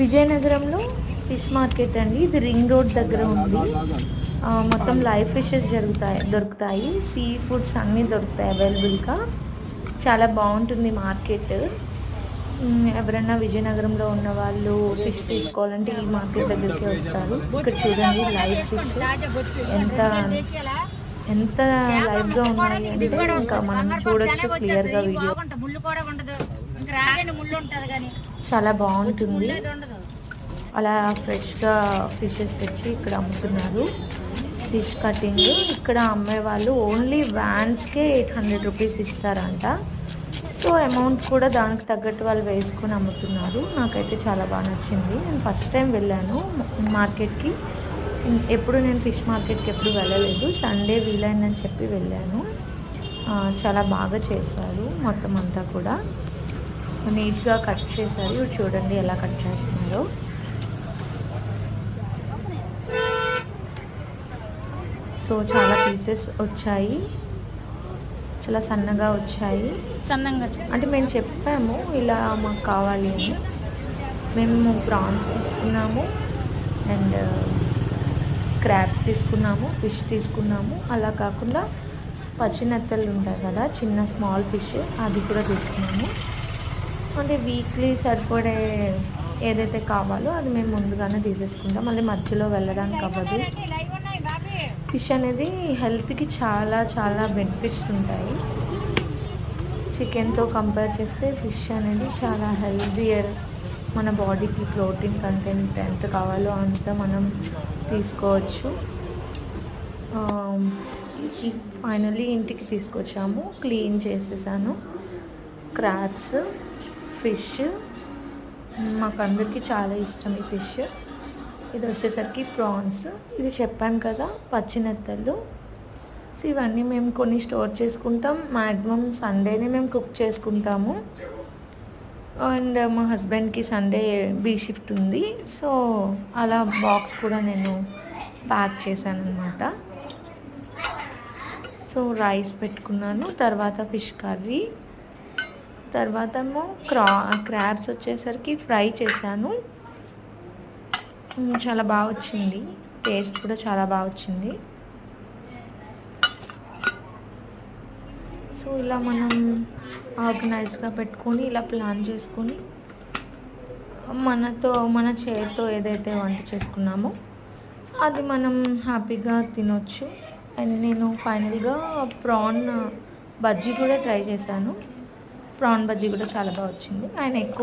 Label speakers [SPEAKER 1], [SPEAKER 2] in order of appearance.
[SPEAKER 1] విజయనగరంలో fish market అండి. ఇది రింగ్ రోడ్ దగ్గర ఉంది. మొత్తం లైవ్ ఫిషెస్ దొరుకుతాయి. సీ ఫుడ్స్ అన్నీ దొరుకుతాయి అవైలబుల్గా. చాలా బాగుంటుంది మార్కెట్. ఎవరైనా విజయనగరంలో ఉన్న వాళ్ళు ఫిష్ తీసుకోవాలంటే ఈ మార్కెట్ దగ్గరికి వస్తారు. ఇక్కడ చూడండి లైవ్ ఫిష్ ఎంత ఎంత లైవ్గా ఉన్నాయి అంటే ఇంకా మనం చూడొచ్చు క్లియర్గా వీడియో. చాలా బాగుంటుంది. అలా ఫ్రెష్గా ఫిషెస్ తెచ్చి ఇక్కడ అమ్ముతున్నారు. ఫిష్ కటింగ్ ఇక్కడ అమ్మే వాళ్ళు ఓన్లీ వ్యాన్స్కే 800 రూపీస్ ఇస్తారంట. సో అమౌంట్ కూడా దానికి తగ్గట్టు వాళ్ళు వేసుకొని అమ్ముతున్నారు. నాకైతే చాలా బాగా నచ్చింది. నేను ఫస్ట్ టైం వెళ్ళాను మార్కెట్కి. ఎప్పుడు నేను ఫిష్ మార్కెట్కి ఎప్పుడు వెళ్ళలేదు. సండే వీలైందని చెప్పి వెళ్ళాను. చాలా బాగా చేశారు. మొత్తం అంతా కూడా నీట్గా కట్ చేశారు. చూడండి ఎలా కట్ చేస్తున్నారో. సో చాలా పీసెస్ వచ్చాయి. చాలా సన్నగా వచ్చాయి. అంటే మేము చెప్పాము ఇలా మాకు కావాలి అని. మేము ప్రాన్స్ తీసుకున్నాము అండ్ క్రాబ్స్ తీసుకున్నాము, ఫిష్ తీసుకున్నాము. అలా కాకుండా పచ్చినత్తలు ఉంటాయి కదా, చిన్న స్మాల్ ఫిష్, అది కూడా తీసుకున్నాము. అంటే వీక్లీ సరిపడే ఏదైతే కావాలో అది మేము ముందుగానే తీసేసుకుంటాం. మళ్ళీ మధ్యలో వెళ్ళడానికి అవ్వదు. ఫిష్ అనేది హెల్త్కి చాలా చాలా బెనిఫిట్స్ ఉంటాయి. చికెన్తో కంపేర్ చేస్తే ఫిష్ అనేది చాలా హెల్దియర్. మన బాడీకి ప్రోటీన్ కంటెంట్ ఎంత కావాలో అంత మనం తీసుకోవచ్చు. ఫైనల్లీ ఇంటికి తీసుకొచ్చాము. క్లీన్ చేసేసాను. క్రాబ్స్, ఫిష్ మాకు అందరికీ చాలా ఇష్టం ఈ ఫిష్. ఇది వచ్చేసరికి ప్రాన్స్. ఇది చెప్పాను కదా పచ్చినెత్తలు. సో ఇవన్నీ మేము కొన్ని స్టోర్ చేసుకుంటాం. మ్యాక్సిమం సండేనే మేము కుక్ చేసుకుంటాము. అండ్ మా హస్బెండ్కి సండే బీ షిఫ్ట్ ఉంది. సో అలా బాక్స్ కూడా నేను ప్యాక్ చేశాను అనమాట. సో రైస్ పెట్టుకున్నాను. తర్వాత ఫిష్ కర్రీ. తర్వాత ఏమో క్రాబ్స్ వచ్చేసరికి ఫ్రై చేశాను. చాలా బాగా వచ్చింది. టేస్ట్ కూడా చాలా బాగా వచ్చింది. సో ఇలా మనం ఆర్గనైజ్గా పెట్టుకొని ఇలా ప్లాన్ చేసుకొని మన చేతితో ఏదైతే వంట చేసుకున్నామో అది మనం హ్యాపీగా తినొచ్చు. అండ్ నేను ఫైనల్గా ప్రాన్ బజ్జీ కూడా ట్రై చేశాను. ప్రాన్ బజ్జీ కూడా చాలా బాగా వచ్చింది. ఆయన ఎక్కువ